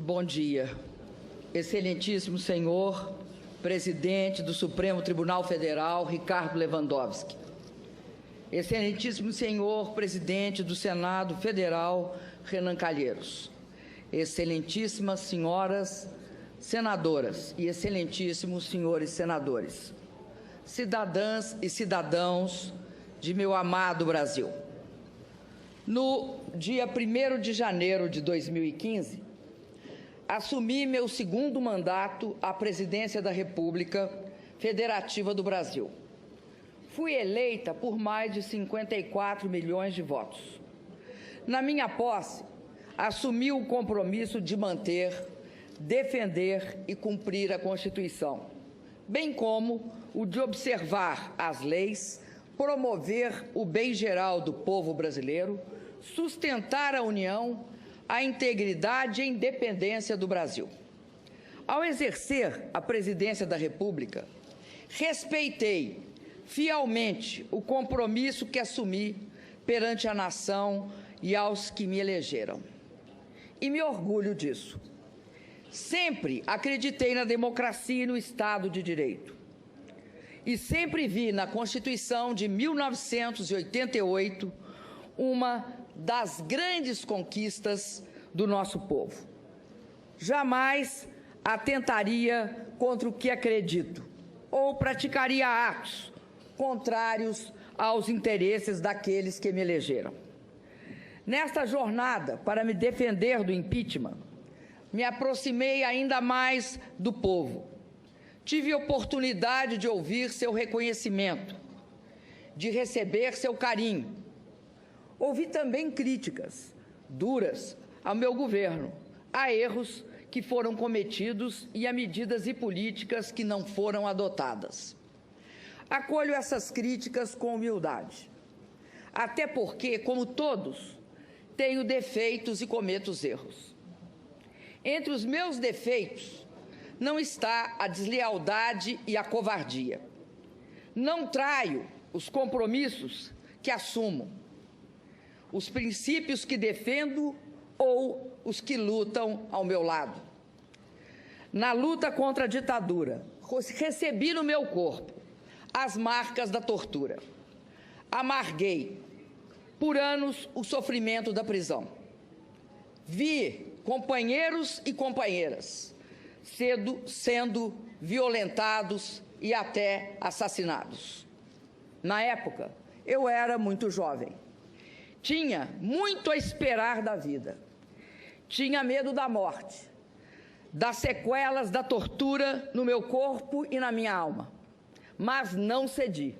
Bom dia. Excelentíssimo senhor presidente do Supremo Tribunal Federal, Ricardo Lewandowski. Excelentíssimo senhor presidente do Senado Federal, Renan Calheiros. Excelentíssimas senhoras senadoras e excelentíssimos senhores senadores. Cidadãs e cidadãos de meu amado Brasil. No dia 1º de janeiro de 2015, assumi meu segundo mandato à presidência da República Federativa do Brasil. Fui eleita por mais de 54 milhões de votos. Na minha posse, assumi o compromisso de manter, defender e cumprir a Constituição, bem como o de observar as leis, promover o bem geral do povo brasileiro, sustentar a União, a integridade e a independência do Brasil. Ao exercer a presidência da República, respeitei fielmente o compromisso que assumi perante a nação e aos que me elegeram. E me orgulho disso. Sempre acreditei na democracia e no Estado de Direito. E sempre vi na Constituição de 1988 uma das grandes conquistas do nosso povo. Jamais atentaria contra o que acredito ou praticaria atos contrários aos interesses daqueles que me elegeram. Nesta jornada para me defender do impeachment, me aproximei ainda mais do povo. Tive oportunidade de ouvir seu reconhecimento, de receber seu carinho. Ouvi também críticas duras ao meu governo, a erros que foram cometidos e a medidas e políticas que não foram adotadas. Acolho essas críticas com humildade, até porque, como todos, tenho defeitos e cometo erros. Entre os meus defeitos não está a deslealdade e a covardia. Não traio os compromissos que assumo, os princípios que defendo ou os que lutam ao meu lado. Na luta contra a ditadura, recebi no meu corpo as marcas da tortura. Amarguei por anos o sofrimento da prisão. Vi companheiros e companheiras sendo violentados e até assassinados. Na época, eu era muito jovem. Tinha muito a esperar da vida. Tinha medo da morte, das sequelas da tortura no meu corpo e na minha alma. Mas não cedi.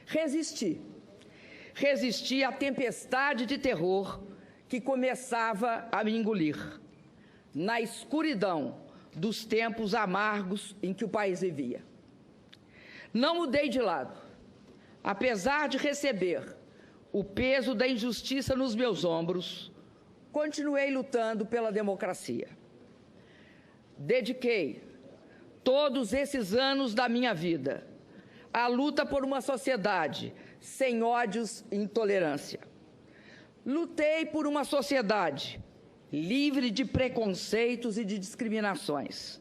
Resisti. Resisti à tempestade de terror que começava a me engolir, na escuridão dos tempos amargos em que o país vivia. Não mudei de lado. Apesar de receber o peso da injustiça nos meus ombros, continuei lutando pela democracia. Dediquei todos esses anos da minha vida à luta por uma sociedade sem ódios e intolerância. Lutei por uma sociedade livre de preconceitos e de discriminações.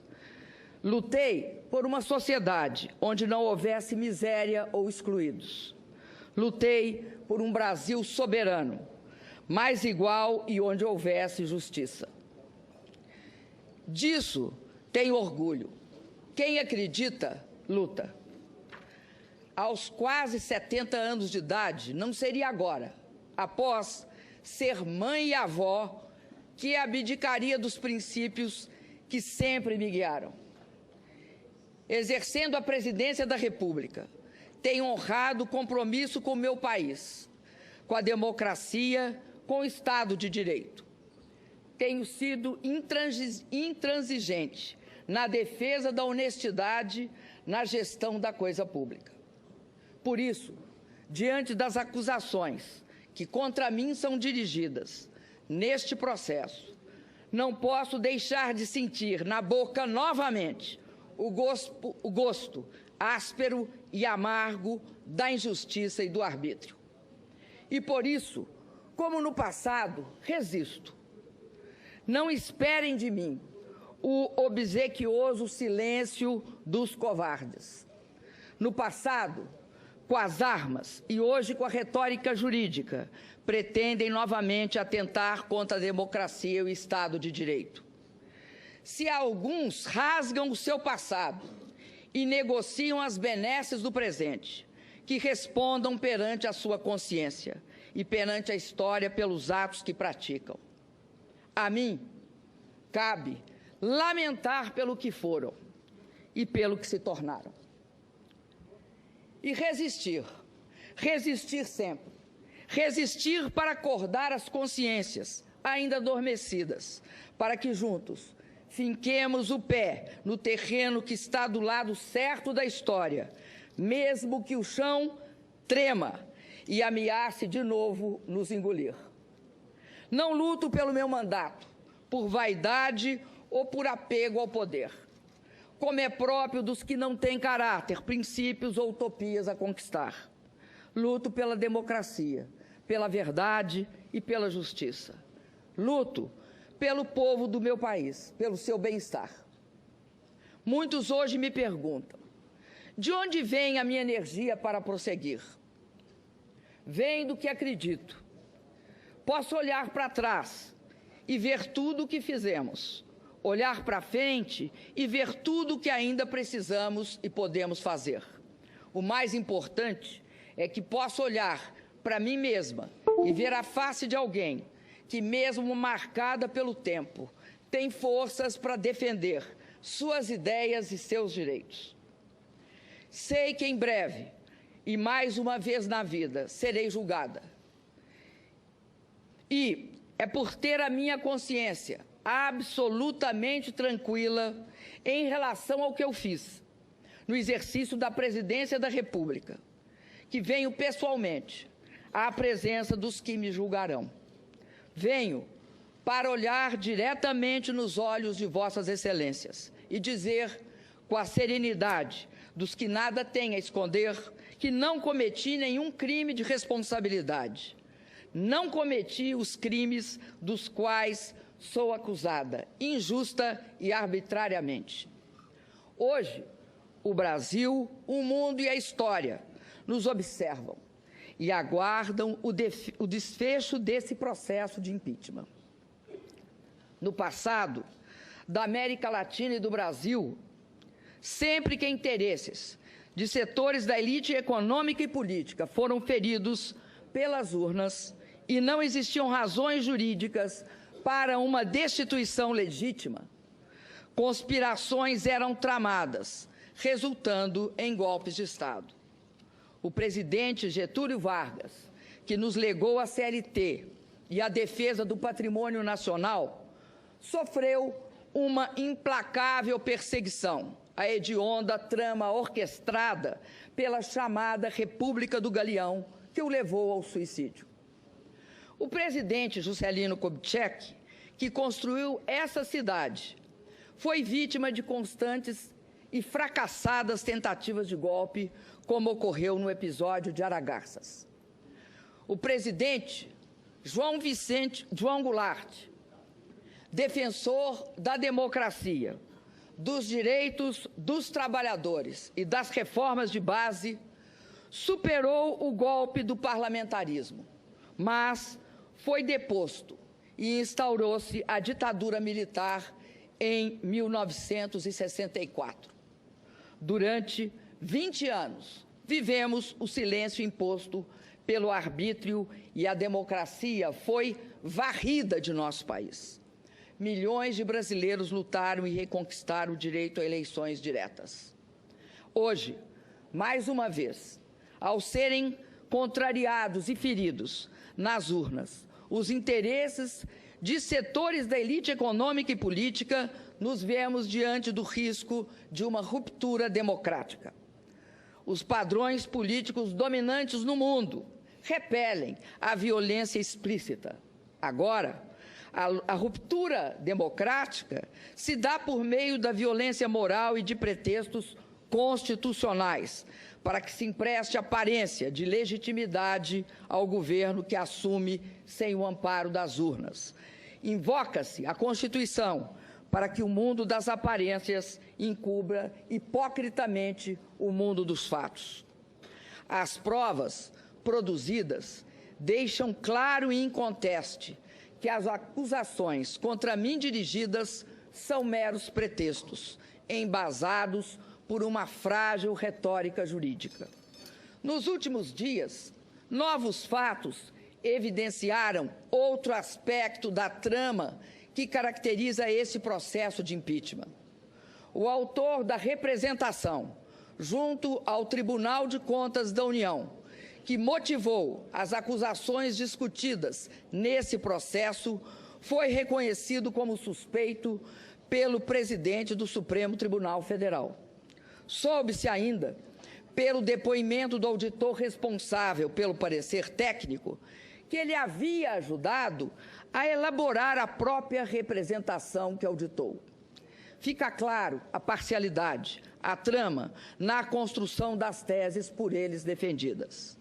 Lutei por uma sociedade onde não houvesse miséria ou excluídos. Lutei por um Brasil soberano, mais igual e onde houvesse justiça. Disso tenho orgulho. Quem acredita, luta. Aos quase 70 anos de idade, não seria agora, após ser mãe e avó, que abdicaria dos princípios que sempre me guiaram. Exercendo a presidência da República, tenho honrado o compromisso com o meu país, com a democracia, com o Estado de Direito. Tenho sido intransigente na defesa da honestidade na gestão da coisa pública. Por isso, diante das acusações que contra mim são dirigidas neste processo, não posso deixar de sentir na boca novamente o gosto áspero e amargo da injustiça e do arbítrio. E por isso, como no passado, resisto. Não esperem de mim o obsequioso silêncio dos covardes. No passado, com as armas e hoje com a retórica jurídica, pretendem novamente atentar contra a democracia e o Estado de Direito. Se alguns rasgam o seu passado e negociam as benesses do presente, que respondam perante a sua consciência e perante a história pelos atos que praticam. A mim, cabe lamentar pelo que foram e pelo que se tornaram. E resistir, resistir sempre. Resistir para acordar as consciências ainda adormecidas, para que juntos finquemos o pé no terreno que está do lado certo da história, mesmo que o chão trema e ameace de novo nos engolir. Não luto pelo meu mandato, por vaidade ou por apego ao poder, como é próprio dos que não têm caráter, princípios ou utopias a conquistar. Luto pela democracia, pela verdade e pela justiça. Luto pelo povo do meu país, pelo seu bem-estar. Muitos hoje me perguntam, de onde vem a minha energia para prosseguir? Vem do que acredito. Posso olhar para trás e ver tudo o que fizemos, olhar para frente e ver tudo o que ainda precisamos e podemos fazer. O mais importante é que posso olhar para mim mesma e ver a face de alguém que, mesmo marcada pelo tempo, tem forças para defender suas ideias e seus direitos. Sei que em breve, e mais uma vez na vida, serei julgada. E é por ter a minha consciência absolutamente tranquila em relação ao que eu fiz no exercício da presidência da República, que venho pessoalmente à presença dos que me julgarão. Venho para olhar diretamente nos olhos de vossas excelências e dizer com a serenidade dos que nada têm a esconder que não cometi nenhum crime de responsabilidade. Não cometi os crimes dos quais sou acusada, injusta e arbitrariamente. Hoje, o Brasil, o mundo e a história nos observam e aguardam o desfecho desse processo de impeachment. No passado, da América Latina e do Brasil, sempre que interesses de setores da elite econômica e política foram feridos pelas urnas e não existiam razões jurídicas para uma destituição legítima, conspirações eram tramadas, resultando em golpes de Estado. O presidente Getúlio Vargas, que nos legou a CLT e a defesa do patrimônio nacional, sofreu uma implacável perseguição, a hedionda trama orquestrada pela chamada República do Galeão, que o levou ao suicídio. O presidente Juscelino Kubitschek, que construiu essa cidade, foi vítima de constantes e fracassadas tentativas de golpe, como ocorreu no episódio de Aragarças. O presidente João Goulart, defensor da democracia, dos direitos dos trabalhadores e das reformas de base, superou o golpe do parlamentarismo, mas foi deposto e instaurou-se a ditadura militar em 1964. Durante 20 anos, vivemos o silêncio imposto pelo arbítrio e a democracia foi varrida de nosso país. Milhões de brasileiros lutaram e reconquistaram o direito a eleições diretas. Hoje, mais uma vez, ao serem contrariados e feridos nas urnas os interesses de setores da elite econômica e política, nos vemos diante do risco de uma ruptura democrática. Os padrões políticos dominantes no mundo repelem a violência explícita. Agora, a ruptura democrática se dá por meio da violência moral e de pretextos constitucionais, para que se empreste aparência de legitimidade ao governo que assume sem o amparo das urnas. Invoca-se a Constituição para que o mundo das aparências encubra hipocritamente o mundo dos fatos. As provas produzidas deixam claro e inconteste que as acusações contra mim dirigidas são meros pretextos, embasados por uma frágil retórica jurídica. Nos últimos dias, novos fatos evidenciaram outro aspecto da trama que caracteriza esse processo de impeachment. O autor da representação, junto ao Tribunal de Contas da União, que motivou as acusações discutidas nesse processo, foi reconhecido como suspeito pelo presidente do Supremo Tribunal Federal. Soube-se ainda, pelo depoimento do auditor responsável pelo parecer técnico, que ele havia ajudado a elaborar a própria representação que auditou. Fica claro a parcialidade, a trama na construção das teses por eles defendidas.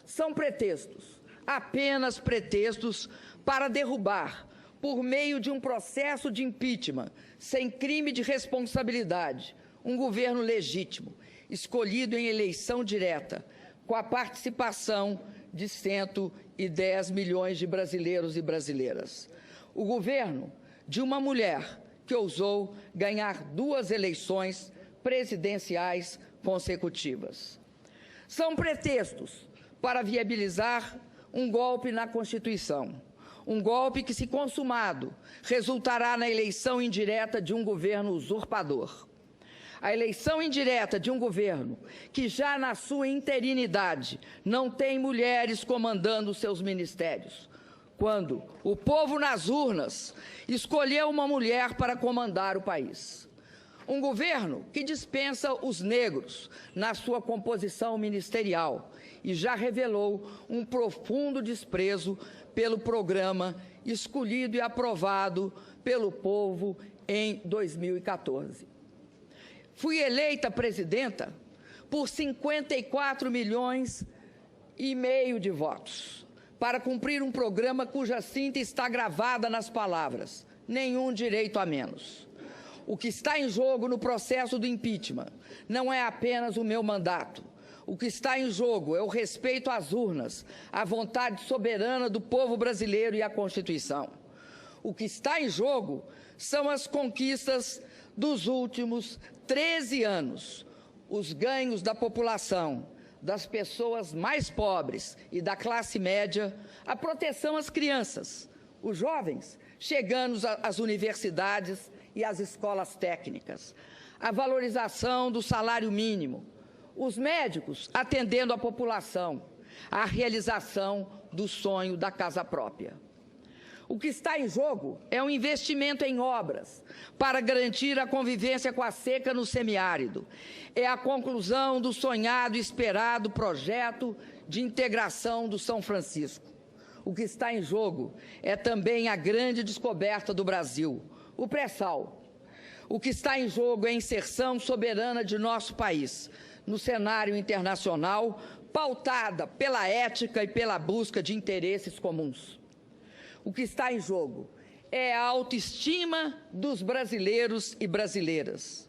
São pretextos, apenas pretextos para derrubar, por meio de um processo de impeachment, sem crime de responsabilidade, um governo legítimo, escolhido em eleição direta, com a participação de 110 milhões de brasileiros e brasileiras. O governo de uma mulher que ousou ganhar 2 eleições presidenciais consecutivas. São pretextos para viabilizar um golpe na Constituição, um golpe que, se consumado, resultará na eleição indireta de um governo usurpador. A eleição indireta de um governo que, já na sua interinidade, não tem mulheres comandando seus ministérios, quando o povo nas urnas escolheu uma mulher para comandar o país. Um governo que dispensa os negros na sua composição ministerial e já revelou um profundo desprezo pelo programa escolhido e aprovado pelo povo em 2014. Fui eleita presidenta por 54 milhões e meio de votos, para cumprir um programa cuja síntese está gravada nas palavras: nenhum direito a menos. O que está em jogo no processo do impeachment não é apenas o meu mandato. O que está em jogo é o respeito às urnas, à vontade soberana do povo brasileiro e à Constituição. O que está em jogo são as conquistas dos últimos 13 anos, os ganhos da população, das pessoas mais pobres e da classe média, a proteção às crianças, os jovens chegando às universidades e às escolas técnicas, a valorização do salário mínimo, os médicos atendendo a população, a realização do sonho da casa própria. O que está em jogo é um investimento em obras para garantir a convivência com a seca no semiárido. É a conclusão do sonhado e esperado projeto de integração do São Francisco. O que está em jogo é também a grande descoberta do Brasil, o pré-sal. O que está em jogo é a inserção soberana de nosso país no cenário internacional, pautada pela ética e pela busca de interesses comuns. O que está em jogo é a autoestima dos brasileiros e brasileiras,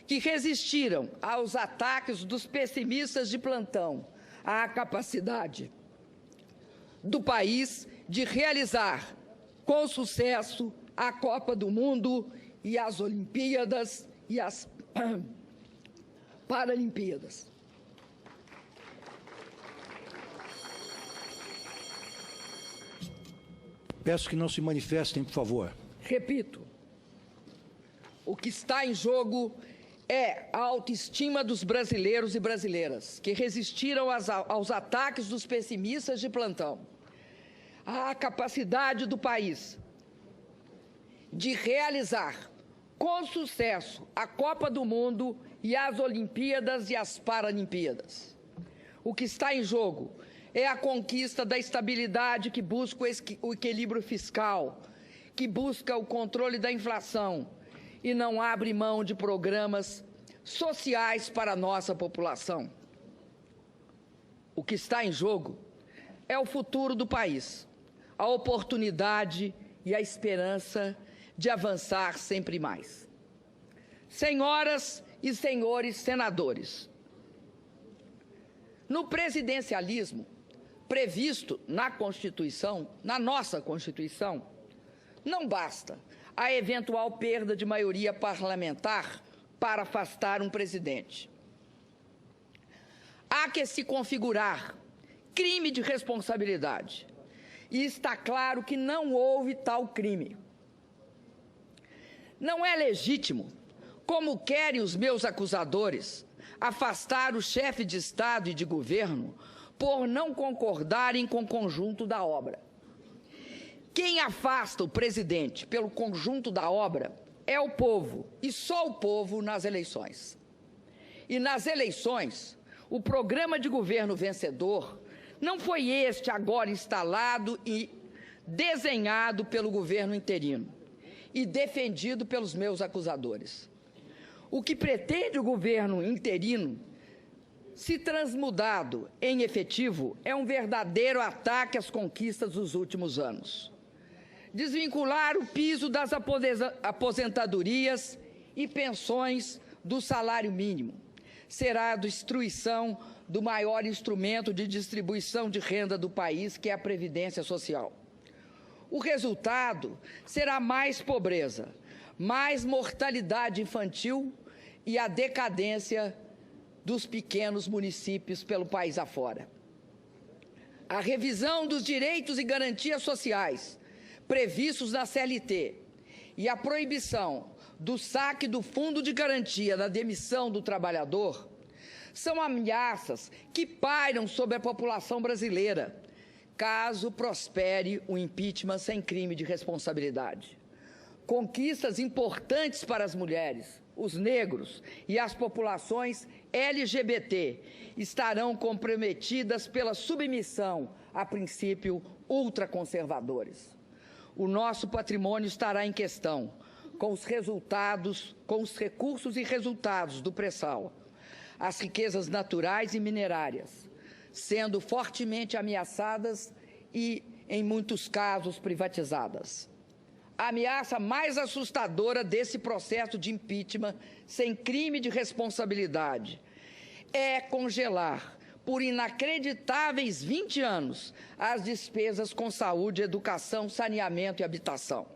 que resistiram aos ataques dos pessimistas de plantão, à capacidade do país de realizar com sucesso a Copa do Mundo e as Olimpíadas e as Paralimpíadas. Peço que não se manifestem, por favor. Repito, o que está em jogo é a autoestima dos brasileiros e brasileiras, que resistiram aos ataques dos pessimistas de plantão, a capacidade do país de realizar com sucesso a Copa do Mundo e as Olimpíadas e as Paralimpíadas. O que está em jogo é a conquista da estabilidade que busca o equilíbrio fiscal, que busca o controle da inflação e não abre mão de programas sociais para a nossa população. O que está em jogo é o futuro do país, a oportunidade e a esperança de avançar sempre mais. Senhoras e senhores senadores, no presidencialismo previsto na Constituição, na nossa Constituição, não basta a eventual perda de maioria parlamentar para afastar um presidente. Há que se configurar crime de responsabilidade. E está claro que não houve tal crime. Não é legítimo, como querem os meus acusadores, afastar o chefe de Estado e de governo por não concordarem com o conjunto da obra. Quem afasta o presidente pelo conjunto da obra é o povo, e só o povo nas eleições. E nas eleições, o programa de governo vencedor não foi este agora instalado e desenhado pelo governo interino e defendido pelos meus acusadores. O que pretende o governo interino, se transmudado em efetivo, é um verdadeiro ataque às conquistas dos últimos anos. Desvincular o piso das aposentadorias e pensões do salário mínimo será a destruição do maior instrumento de distribuição de renda do país, que é a Previdência Social. O resultado será mais pobreza, mais mortalidade infantil e a decadência dos pequenos municípios pelo país afora. A revisão dos direitos e garantias sociais previstos na CLT e a proibição do saque do Fundo de Garantia da demissão do trabalhador são ameaças que pairam sobre a população brasileira, caso prospere o impeachment sem crime de responsabilidade. Conquistas importantes para as mulheres, os negros e as populações LGBT estarão comprometidas pela submissão a princípios ultraconservadores. O nosso patrimônio estará em questão, com os recursos e resultados do pré-sal, as riquezas naturais e minerárias, sendo fortemente ameaçadas e, em muitos casos, privatizadas. A ameaça mais assustadora desse processo de impeachment sem crime de responsabilidade é congelar, por inacreditáveis 20 anos, as despesas com saúde, educação, saneamento e habitação.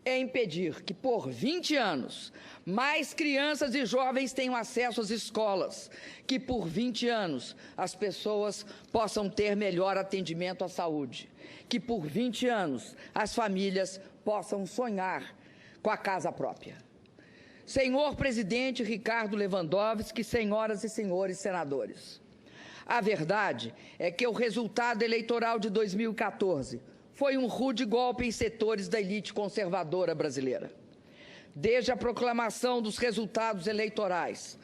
É impedir que, por 20 anos, mais crianças e jovens tenham acesso às escolas, que, por 20 anos, as pessoas possam ter melhor atendimento à saúde, que, por 20 anos, as famílias possam sonhar com a casa própria. Senhor presidente Ricardo Lewandowski, senhoras e senhores senadores, a verdade é que o resultado eleitoral de 2014 foi um rude golpe em setores da elite conservadora brasileira. Desde a proclamação dos resultados eleitorais,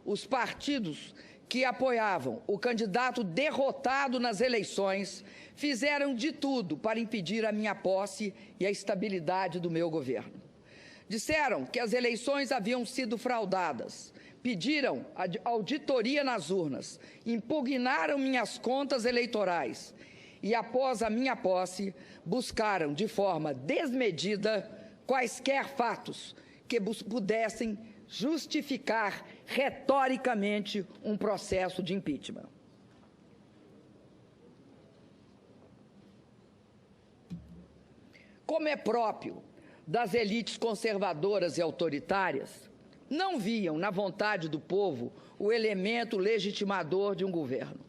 os partidos que apoiavam o candidato derrotado nas eleições fizeram de tudo para impedir a minha posse e a estabilidade do meu governo. Disseram que as eleições haviam sido fraudadas, pediram auditoria nas urnas, impugnaram minhas contas eleitorais e, após a minha posse, buscaram de forma desmedida quaisquer fatos que pudessem justificar retoricamente um processo de impeachment. Como é próprio das elites conservadoras e autoritárias, não viam na vontade do povo o elemento legitimador de um governo.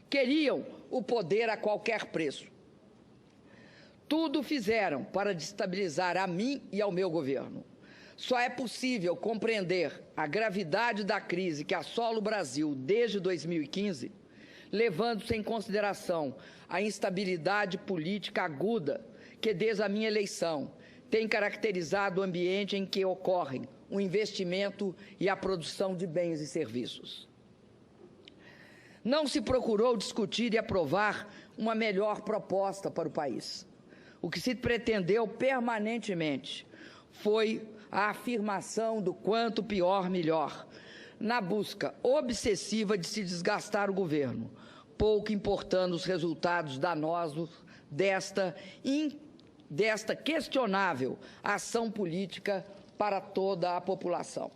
Queriam o poder a qualquer preço. Tudo fizeram para destabilizar a mim e ao meu governo. Só é possível compreender a gravidade da crise que assola o Brasil desde 2015, levando-se em consideração a instabilidade política aguda que, desde a minha eleição, tem caracterizado o ambiente em que ocorrem o investimento e a produção de bens e serviços. Não se procurou discutir e aprovar uma melhor proposta para o país. O que se pretendeu permanentemente foi a afirmação do quanto pior, melhor, na busca obsessiva de se desgastar o governo, pouco importando os resultados danosos desta desta questionável ação política para toda a população.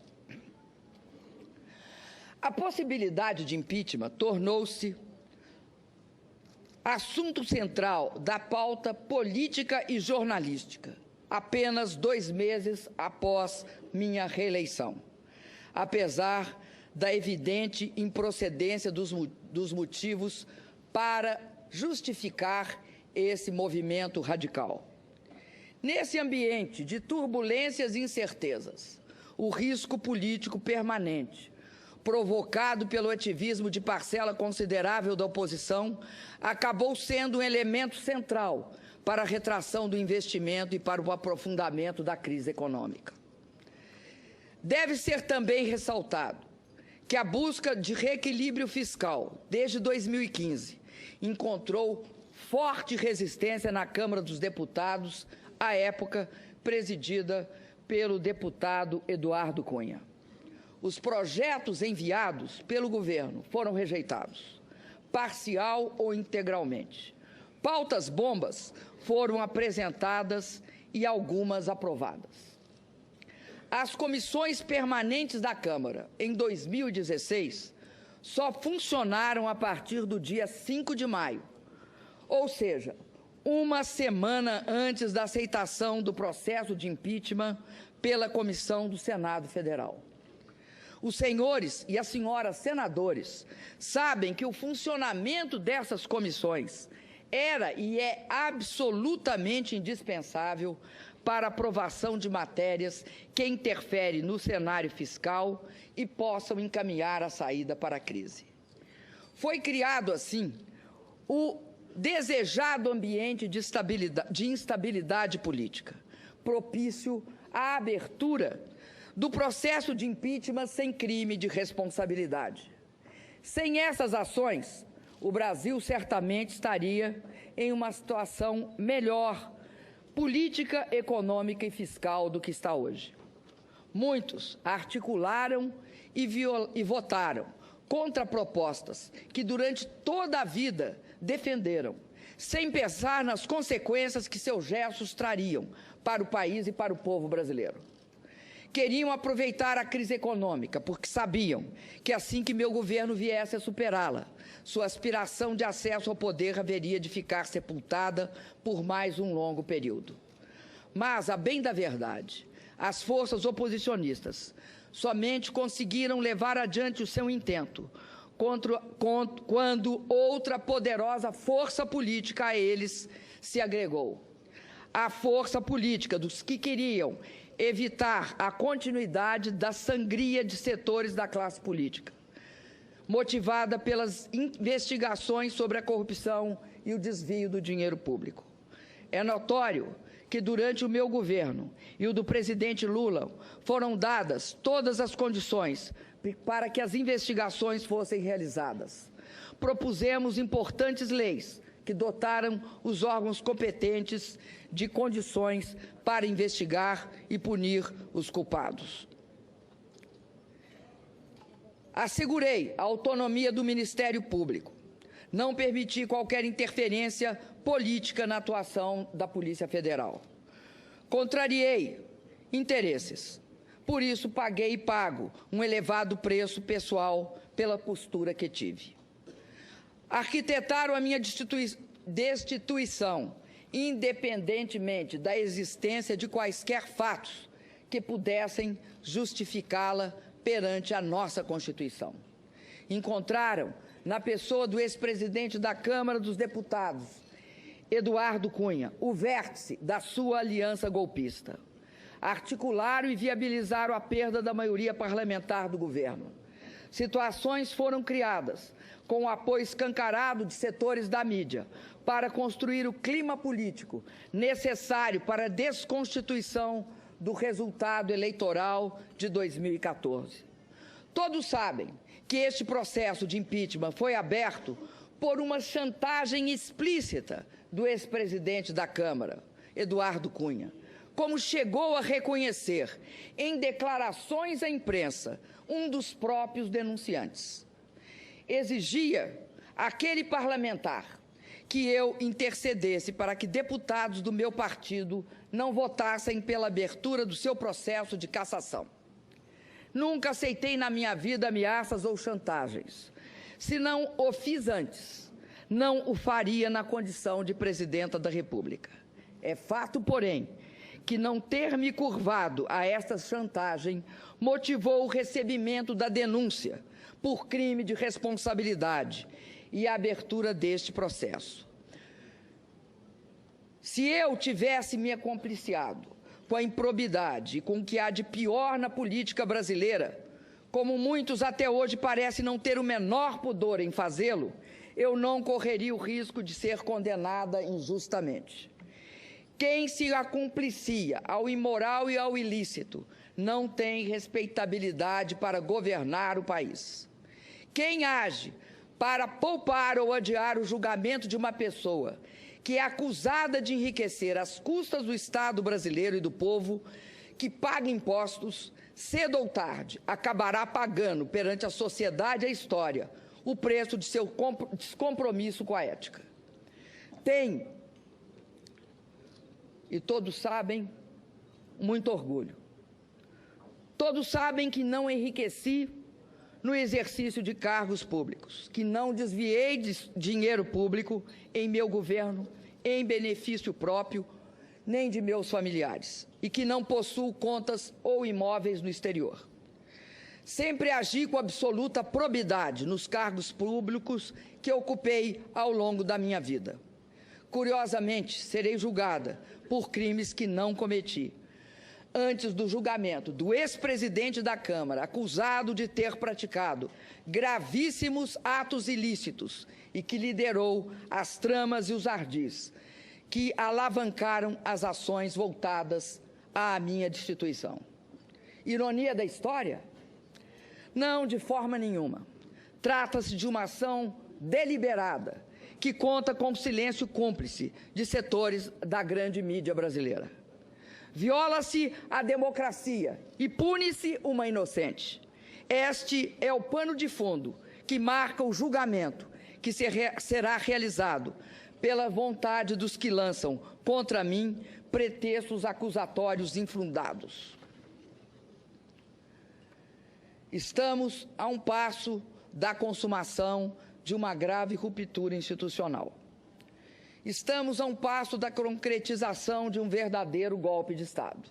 A possibilidade de impeachment tornou-se assunto central da pauta política e jornalística, apenas 2 meses após minha reeleição, apesar da evidente improcedência dos motivos para justificar esse movimento radical. Nesse ambiente de turbulências e incertezas, o risco político permanente, provocado pelo ativismo de parcela considerável da oposição, acabou sendo um elemento central para a retração do investimento e para o aprofundamento da crise econômica. Deve ser também ressaltado que a busca de reequilíbrio fiscal, desde 2015, encontrou forte resistência na Câmara dos Deputados, à época presidida pelo deputado Eduardo Cunha. Os projetos enviados pelo governo foram rejeitados, parcial ou integralmente. Pautas bombas foram apresentadas e algumas aprovadas. As comissões permanentes da Câmara, em 2016, só funcionaram a partir do dia 5 de maio, ou seja, uma semana antes da aceitação do processo de impeachment pela Comissão do Senado Federal. Os senhores e as senhoras senadores sabem que o funcionamento dessas comissões era e é absolutamente indispensável para a aprovação de matérias que interferem no cenário fiscal e possam encaminhar a saída para a crise. Foi criado, assim, o desejado ambiente de instabilidade política, propício à abertura do processo de impeachment sem crime de responsabilidade. Sem essas ações, o Brasil certamente estaria em uma situação melhor, política, econômica e fiscal do que está hoje. Muitos articularam e votaram contra propostas que durante toda a vida defenderam, sem pensar nas consequências que seus gestos trariam para o país e para o povo brasileiro. Queriam aproveitar a crise econômica, porque sabiam que assim que meu governo viesse a superá-la, sua aspiração de acesso ao poder haveria de ficar sepultada por mais um longo período. Mas, a bem da verdade, as forças oposicionistas somente conseguiram levar adiante o seu intento quando outra poderosa força política a eles se agregou. A força política dos que queriam evitar a continuidade da sangria de setores da classe política, motivada pelas investigações sobre a corrupção e o desvio do dinheiro público. É notório que durante o meu governo e o do presidente Lula foram dadas todas as condições para que as investigações fossem realizadas. Propusemos importantes leis que dotaram os órgãos competentes de condições para investigar e punir os culpados. Assegurei a autonomia do Ministério Público. Não permiti qualquer interferência política na atuação da Polícia Federal. Contrariei interesses. Por isso, paguei e pago um elevado preço pessoal pela postura que tive. Arquitetaram a minha destituição, independentemente da existência de quaisquer fatos que pudessem justificá-la perante a nossa Constituição. Encontraram, na pessoa do ex-presidente da Câmara dos Deputados, Eduardo Cunha, o vértice da sua aliança golpista. Articularam e viabilizaram a perda da maioria parlamentar do governo. Situações foram criadas com o apoio escancarado de setores da mídia para construir o clima político necessário para a desconstituição do resultado eleitoral de 2014. Todos sabem que este processo de impeachment foi aberto por uma chantagem explícita do ex-presidente da Câmara, Eduardo Cunha, como chegou a reconhecer em declarações à imprensa um dos próprios denunciantes. Exigia aquele parlamentar que eu intercedesse para que deputados do meu partido não votassem pela abertura do seu processo de cassação. Nunca aceitei na minha vida ameaças ou chantagens. Se não o fiz antes, não o faria na condição de presidenta da República. É fato, porém, que não ter me curvado a esta chantagem motivou o recebimento da denúncia por crime de responsabilidade e a abertura deste processo. Se eu tivesse me acompliciado com a improbidade e com o que há de pior na política brasileira, como muitos até hoje parecem não ter o menor pudor em fazê-lo, eu não correria o risco de ser condenada injustamente. Quem se acomplicia ao imoral e ao ilícito não tem respeitabilidade para governar o país. Quem age para poupar ou adiar o julgamento de uma pessoa que é acusada de enriquecer às custas do Estado brasileiro e do povo, que paga impostos, cedo ou tarde acabará pagando perante a sociedade e a história o preço de seu descompromisso com a ética. Tem, e todos sabem, muito orgulho. Todos sabem que não enriqueci no exercício de cargos públicos, que não desviei dinheiro público em meu governo, em benefício próprio, nem de meus familiares, e que não possuo contas ou imóveis no exterior. Sempre agi com absoluta probidade nos cargos públicos que ocupei ao longo da minha vida. Curiosamente, serei julgada por crimes que não cometi. Antes do julgamento do ex-presidente da Câmara, acusado de ter praticado gravíssimos atos ilícitos e que liderou as tramas e os ardis que alavancaram as ações voltadas à minha destituição. Ironia da história? Não, de forma nenhuma. Trata-se de uma ação deliberada que conta com o silêncio cúmplice de setores da grande mídia brasileira. Viola-se a democracia e pune-se uma inocente. Este é o pano de fundo que marca o julgamento que será realizado pela vontade dos que lançam contra mim pretextos acusatórios infundados. Estamos a um passo da consumação de uma grave ruptura institucional. Estamos a um passo da concretização de um verdadeiro golpe de Estado.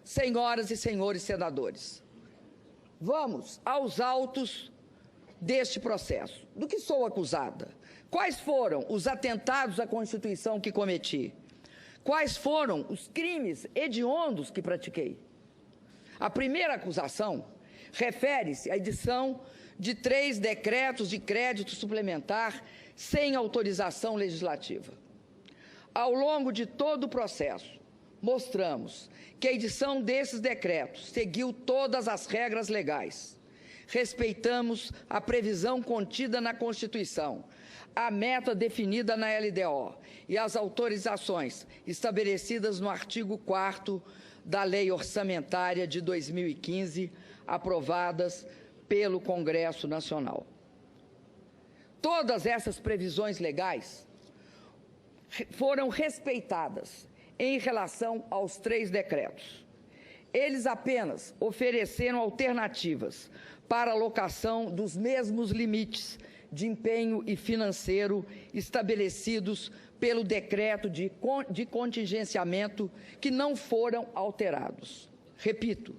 Senhoras e senhores senadores, vamos aos autos deste processo. Do que sou acusada? Quais foram os atentados à Constituição que cometi? Quais foram os crimes hediondos que pratiquei? A primeira acusação refere-se à edição de 3 decretos de crédito suplementar sem autorização legislativa. Ao longo de todo o processo, mostramos que a edição desses decretos seguiu todas as regras legais. Respeitamos a previsão contida na Constituição, a meta definida na LDO e as autorizações estabelecidas no artigo 4º da Lei Orçamentária de 2015, aprovadas pelo Congresso Nacional. Todas essas previsões legais foram respeitadas em relação aos 3 decretos. Eles apenas ofereceram alternativas para a alocação dos mesmos limites de empenho e financeiro estabelecidos pelo decreto de contingenciamento, que não foram alterados. Repito,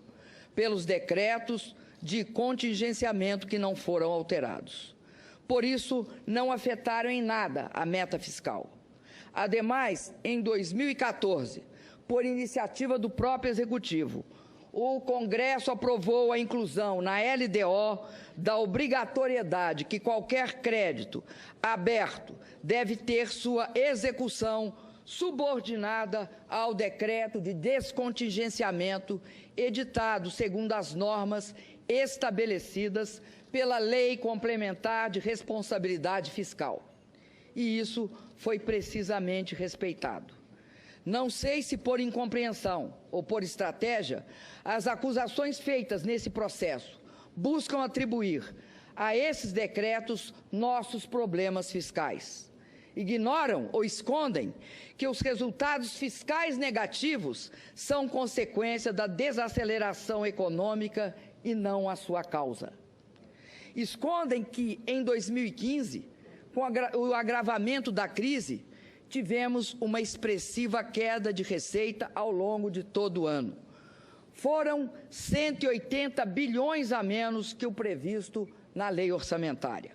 pelos decretos de contingenciamento que não foram alterados. Por isso, não afetaram em nada a meta fiscal. Ademais, em 2014, por iniciativa do próprio Executivo, o Congresso aprovou a inclusão na LDO da obrigatoriedade que qualquer crédito aberto deve ter sua execução subordinada ao decreto de descontingenciamento editado segundo as normas estabelecidas pela Lei Complementar de Responsabilidade Fiscal. E isso foi precisamente respeitado. Não sei se por incompreensão ou por estratégia, as acusações feitas nesse processo buscam atribuir a esses decretos nossos problemas fiscais. Ignoram ou escondem que os resultados fiscais negativos são consequência da desaceleração econômica e não a sua causa. Escondem que, em 2015, com o agravamento da crise, tivemos uma expressiva queda de receita ao longo de todo o ano. Foram 180 bilhões a menos que o previsto na lei orçamentária.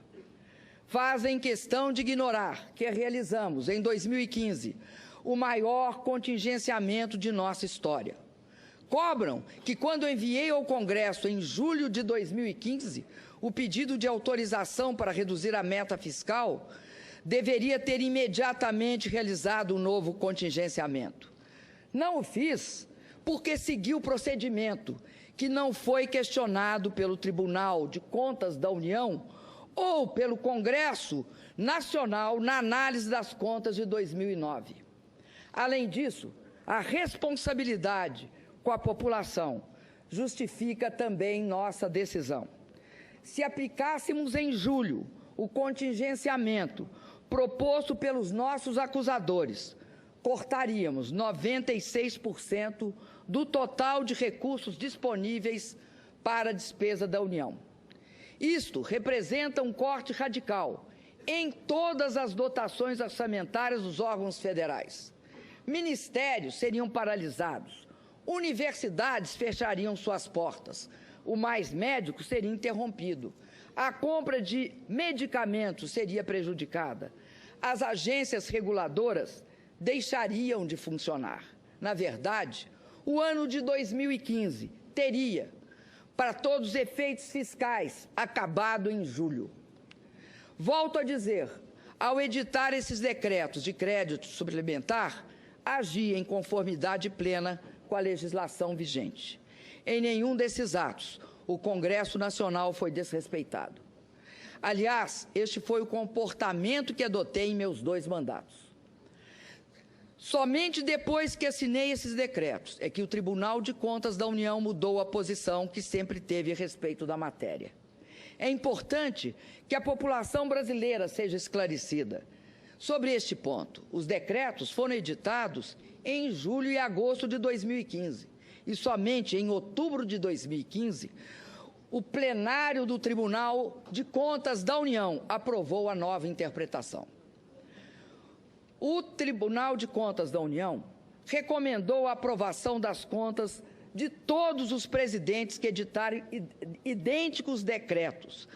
Fazem questão de ignorar que realizamos, em 2015, o maior contingenciamento de nossa história. Cobram que, quando enviei ao Congresso, em julho de 2015, o pedido de autorização para reduzir a meta fiscal, deveria ter imediatamente realizado um novo contingenciamento. Não o fiz porque segui o procedimento que não foi questionado pelo Tribunal de Contas da União ou pelo Congresso Nacional na análise das contas de 2009. Além disso, a responsabilidade com a população justifica também nossa decisão. Se aplicássemos em julho o contingenciamento proposto pelos nossos acusadores, cortaríamos 96% do total de recursos disponíveis para a despesa da União. Isto representa um corte radical em todas as dotações orçamentárias dos órgãos federais. Ministérios seriam paralisados, universidades fechariam suas portas, o Mais Médico seria interrompido, a compra de medicamentos seria prejudicada, as agências reguladoras deixariam de funcionar. Na verdade, o ano de 2015 teria, para todos os efeitos fiscais, acabado em julho. Volto a dizer, ao editar esses decretos de crédito suplementar, agi em conformidade plena com a legislação vigente. Em nenhum desses atos, o Congresso Nacional foi desrespeitado. Aliás, este foi o comportamento que adotei em meus 2 mandatos. Somente depois que assinei esses decretos é que o Tribunal de Contas da União mudou a posição que sempre teve a respeito da matéria. É importante que a população brasileira seja esclarecida sobre este ponto. Os decretos foram editados em julho e agosto de 2015 e somente em outubro de 2015 o plenário do Tribunal de Contas da União aprovou a nova interpretação. O Tribunal de Contas da União recomendou a aprovação das contas de todos os presidentes que editarem idênticos decretos,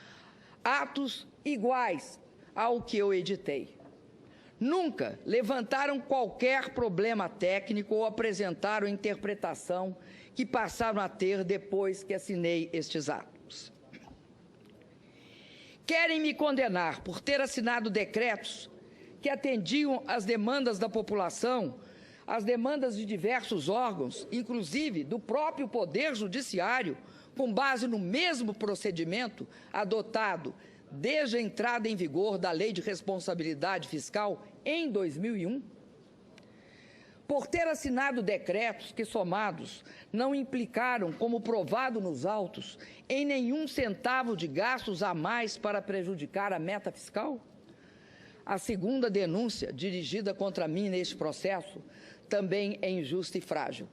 atos iguais ao que eu editei. Nunca levantaram qualquer problema técnico ou apresentaram interpretação que passaram a ter depois que assinei estes atos. Querem me condenar por ter assinado decretos que atendiam às demandas da população, às demandas de diversos órgãos, inclusive do próprio Poder Judiciário, com base no mesmo procedimento adotado desde a entrada em vigor da Lei de Responsabilidade Fiscal em 2001? Por ter assinado decretos que, somados, não implicaram, como provado nos autos, em nenhum centavo de gastos a mais para prejudicar a meta fiscal? A segunda denúncia dirigida contra mim neste processo também é injusta e frágil.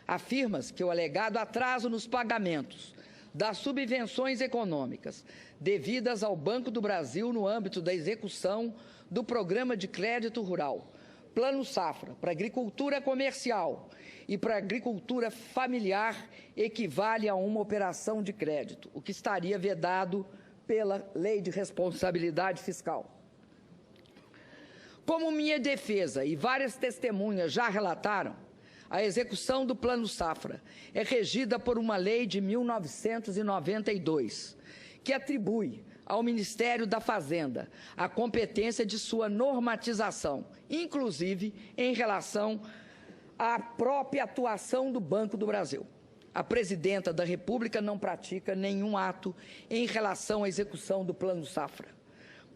Afirma-se que o alegado atraso nos pagamentos das subvenções econômicas devidas ao Banco do Brasil no âmbito da execução do Programa de Crédito Rural, Plano Safra, para agricultura comercial e para agricultura familiar equivale a uma operação de crédito, o que estaria vedado pela Lei de Responsabilidade Fiscal. Como minha defesa e várias testemunhas já relataram, a execução do Plano Safra é regida por uma lei de 1992, que atribui ao Ministério da Fazenda a competência de sua normatização, inclusive em relação à própria atuação do Banco do Brasil. A Presidenta da República não pratica nenhum ato em relação à execução do Plano Safra.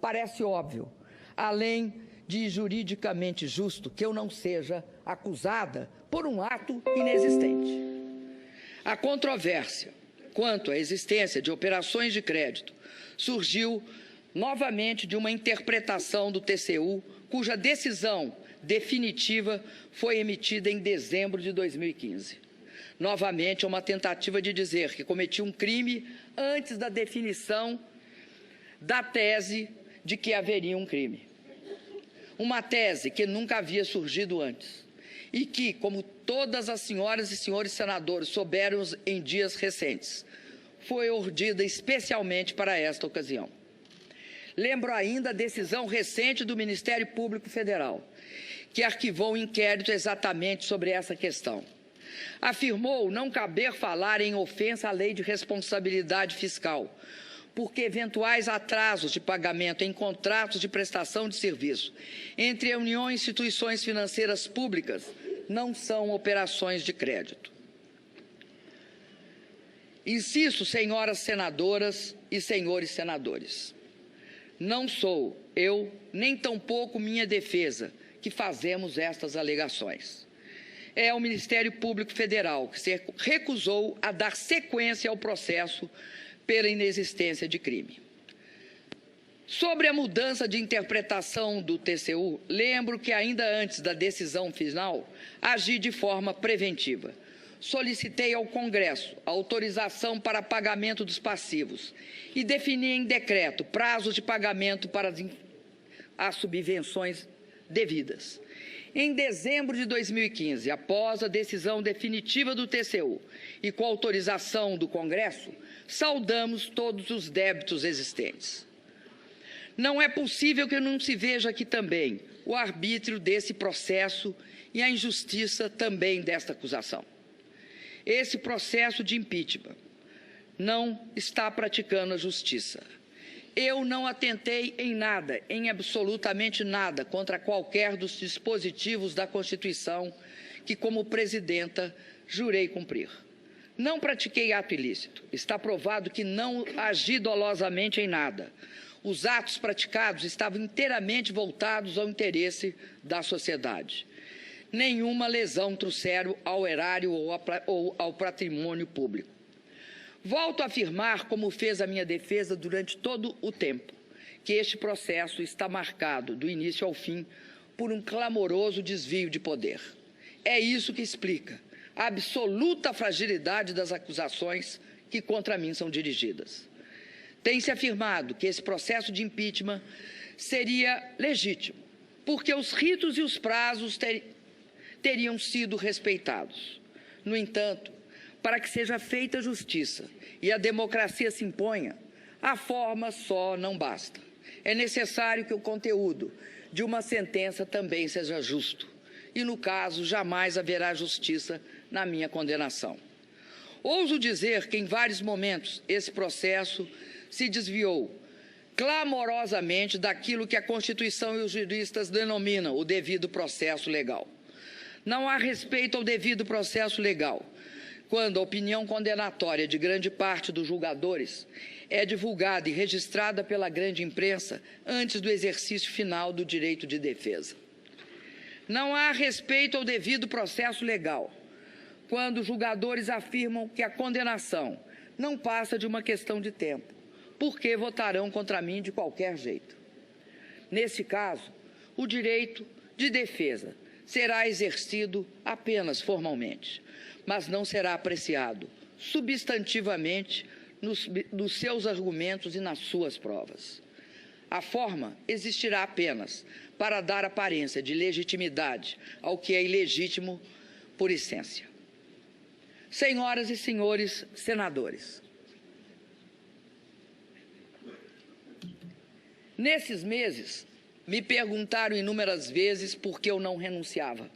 Parece óbvio, além de juridicamente justo, que eu não seja acusada por um ato inexistente. A controvérsia quanto à existência de operações de crédito surgiu novamente de uma interpretação do TCU, cuja decisão definitiva foi emitida em dezembro de 2015. Novamente, é uma tentativa de dizer que cometi um crime antes da definição da tese de que haveria um crime. Uma tese que nunca havia surgido antes e que, como todas as senhoras e senhores senadores souberam em dias recentes, foi urdida especialmente para esta ocasião. Lembro ainda a decisão recente do Ministério Público Federal, que arquivou um inquérito exatamente sobre essa questão. Afirmou não caber falar em ofensa à lei de responsabilidade fiscal, porque eventuais atrasos de pagamento em contratos de prestação de serviço entre a União e instituições financeiras públicas não são operações de crédito. Insisto, senhoras senadoras e senhores senadores, não sou eu, nem tampouco minha defesa, que fazemos estas alegações. É o Ministério Público Federal que se recusou a dar sequência ao processo pela inexistência de crime. Sobre a mudança de interpretação do TCU, lembro que ainda antes da decisão final, agi de forma preventiva. Solicitei ao Congresso a autorização para pagamento dos passivos e defini em decreto prazos de pagamento para as subvenções devidas. Em dezembro de 2015, após a decisão definitiva do TCU e com autorização do Congresso, saldamos todos os débitos existentes. Não é possível que não se veja aqui também o arbítrio desse processo e a injustiça também desta acusação. Esse processo de impeachment não está praticando a justiça. Eu não atentei em nada, em absolutamente nada, contra qualquer dos dispositivos da Constituição que, como presidenta, jurei cumprir. Não pratiquei ato ilícito. Está provado que não agi dolosamente em nada. Os atos praticados estavam inteiramente voltados ao interesse da sociedade. Nenhuma lesão trouxeram ao erário ou ao patrimônio público. Volto a afirmar, como fez a minha defesa durante todo o tempo, que este processo está marcado, do início ao fim, por um clamoroso desvio de poder. É isso que explica a absoluta fragilidade das acusações que contra mim são dirigidas. Tem-se afirmado que esse processo de impeachment seria legítimo, porque os ritos e os prazos teriam sido respeitados. No entanto, para que seja feita justiça e a democracia se imponha, a forma só não basta. É necessário que o conteúdo de uma sentença também seja justo. E, no caso, jamais haverá justiça na minha condenação. Ouso dizer que, em vários momentos, esse processo se desviou clamorosamente daquilo que a Constituição e os juristas denominam o devido processo legal. Não há respeito ao devido processo legal quando a opinião condenatória de grande parte dos julgadores é divulgada e registrada pela grande imprensa antes do exercício final do direito de defesa. Não há respeito ao devido processo legal quando os julgadores afirmam que a condenação não passa de uma questão de tempo, porque votarão contra mim de qualquer jeito. Nesse caso, o direito de defesa será exercido apenas formalmente, mas não será apreciado substantivamente nos seus argumentos e nas suas provas. A forma existirá apenas para dar aparência de legitimidade ao que é ilegítimo por essência. Senhoras e senhores senadores, nesses meses, me perguntaram inúmeras vezes por que eu não renunciava,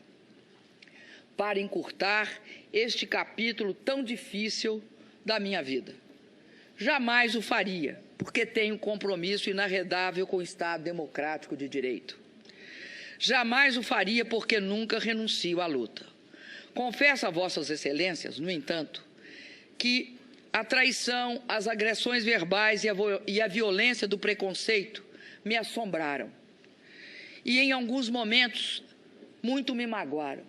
para encurtar este capítulo tão difícil da minha vida. Jamais o faria, porque tenho compromisso inarredável com o Estado democrático de direito. Jamais o faria porque nunca renuncio à luta. Confesso a vossas excelências, no entanto, que a traição, as agressões verbais e a violência do preconceito me assombraram. E, em alguns momentos, muito me magoaram.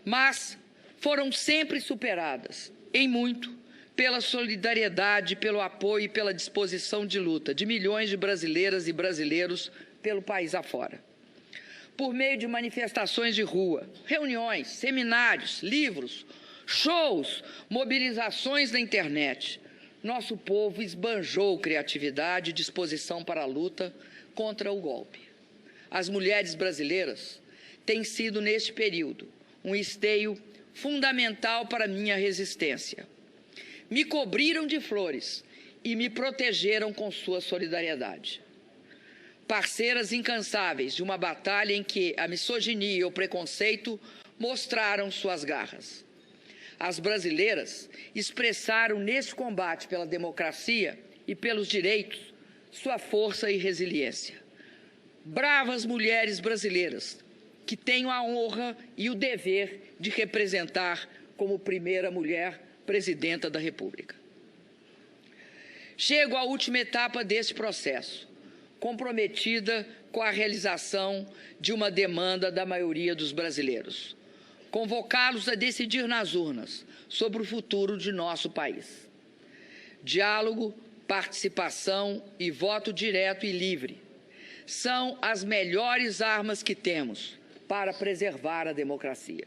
Mas foram sempre superadas, em muito, pela solidariedade, pelo apoio e pela disposição de luta de milhões de brasileiras e brasileiros pelo país afora. Por meio de manifestações de rua, reuniões, seminários, livros, shows, mobilizações na internet, nosso povo esbanjou criatividade e disposição para a luta contra o golpe. As mulheres brasileiras têm sido, neste período, um esteio fundamental para minha resistência. Me cobriram de flores e me protegeram com sua solidariedade. Parceiras incansáveis de uma batalha em que a misoginia e o preconceito mostraram suas garras. As brasileiras expressaram nesse combate pela democracia e pelos direitos sua força e resiliência. Bravas mulheres brasileiras que tenho a honra e o dever de representar como primeira mulher presidenta da República. Chego à última etapa deste processo, comprometida com a realização de uma demanda da maioria dos brasileiros, convocá-los a decidir nas urnas sobre o futuro de nosso país. Diálogo, participação e voto direto e livre são as melhores armas que temos para preservar a democracia.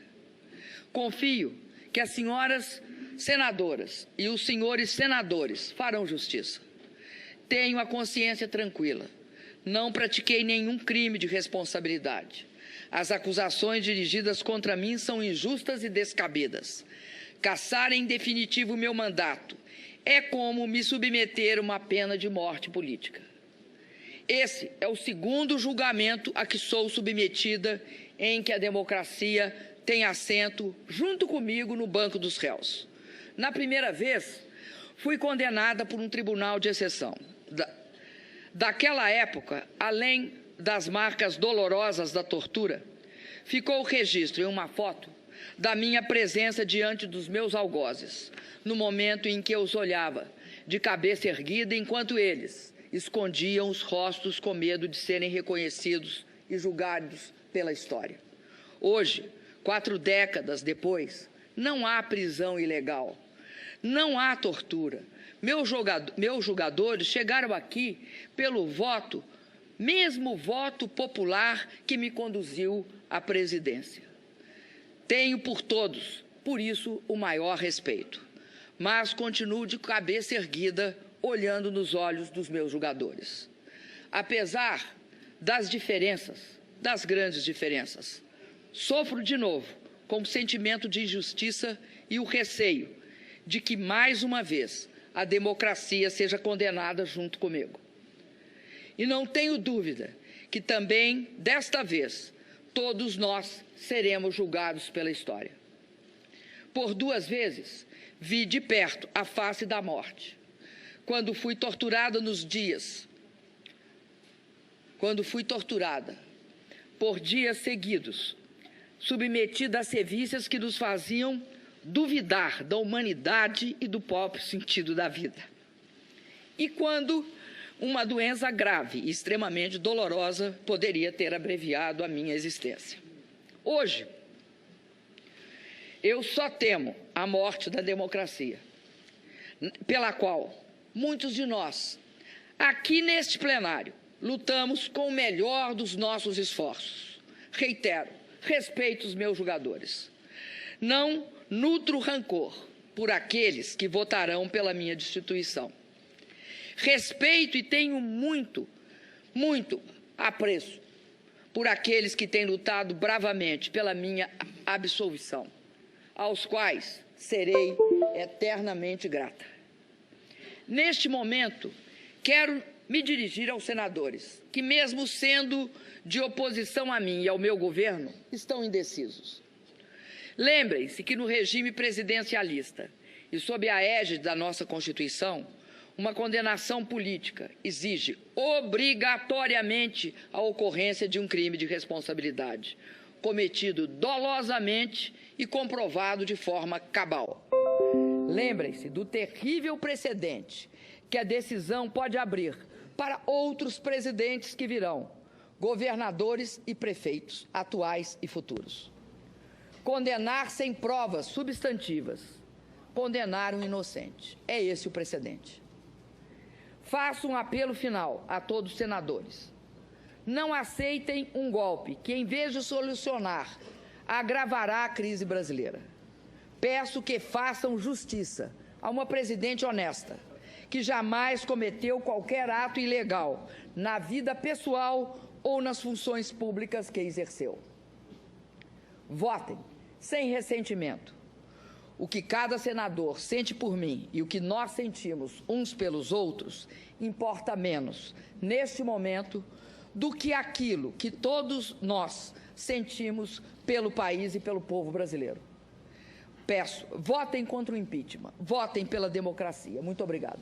Confio que as senhoras senadoras e os senhores senadores farão justiça. Tenho a consciência tranquila. Não pratiquei nenhum crime de responsabilidade. As acusações dirigidas contra mim são injustas e descabidas. Cassar em definitivo meu mandato é como me submeter a uma pena de morte política. Esse é o segundo julgamento a que sou submetida em que a democracia tem assento junto comigo no banco dos réus. Na primeira vez, fui condenada por um tribunal de exceção. Daquela época, além das marcas dolorosas da tortura, ficou o registro em uma foto da minha presença diante dos meus algozes, no momento em que eu os olhava, de cabeça erguida, enquanto eles escondiam os rostos com medo de serem reconhecidos e julgados pela história. Hoje, 4 décadas depois, não há prisão ilegal, não há tortura. Meus julgadores chegaram aqui pelo voto, mesmo voto popular que me conduziu à presidência. Tenho por todos, por isso, o maior respeito, mas continuo de cabeça erguida, olhando nos olhos dos meus julgadores. Apesar das diferenças, das grandes diferenças, sofro de novo com o sentimento de injustiça e o receio de que, mais uma vez, a democracia seja condenada junto comigo. E não tenho dúvida que também, desta vez, todos nós seremos julgados pela história. Por 2 vezes, vi de perto a face da morte. Quando fui torturada por dias seguidos, submetida a sevícias que nos faziam duvidar da humanidade e do próprio sentido da vida. E quando uma doença grave e extremamente dolorosa poderia ter abreviado a minha existência. Hoje, eu só temo a morte da democracia, pela qual muitos de nós, aqui neste plenário, lutamos com o melhor dos nossos esforços. Reitero, respeito os meus julgadores. Não nutro rancor por aqueles que votarão pela minha destituição. Respeito e tenho muito apreço por aqueles que têm lutado bravamente pela minha absolvição, aos quais serei eternamente grata. Neste momento, quero me dirigir aos senadores, que mesmo sendo de oposição a mim e ao meu governo, estão indecisos. Lembrem-se que no regime presidencialista e sob a égide da nossa Constituição, uma condenação política exige obrigatoriamente a ocorrência de um crime de responsabilidade, cometido dolosamente e comprovado de forma cabal. Lembrem-se do terrível precedente que a decisão pode abrir para outros presidentes que virão, governadores e prefeitos, atuais e futuros. Condenar sem provas substantivas, condenar um inocente. É esse o precedente. Faço um apelo final a todos os senadores. Não aceitem um golpe que, em vez de solucionar, agravará a crise brasileira. Peço que façam justiça a uma presidente honesta, que jamais cometeu qualquer ato ilegal na vida pessoal ou nas funções públicas que exerceu. Votem sem ressentimento. O que cada senador sente por mim e o que nós sentimos uns pelos outros importa menos, neste momento, do que aquilo que todos nós sentimos pelo país e pelo povo brasileiro. Peço, votem contra o impeachment, votem pela democracia. Muito obrigada.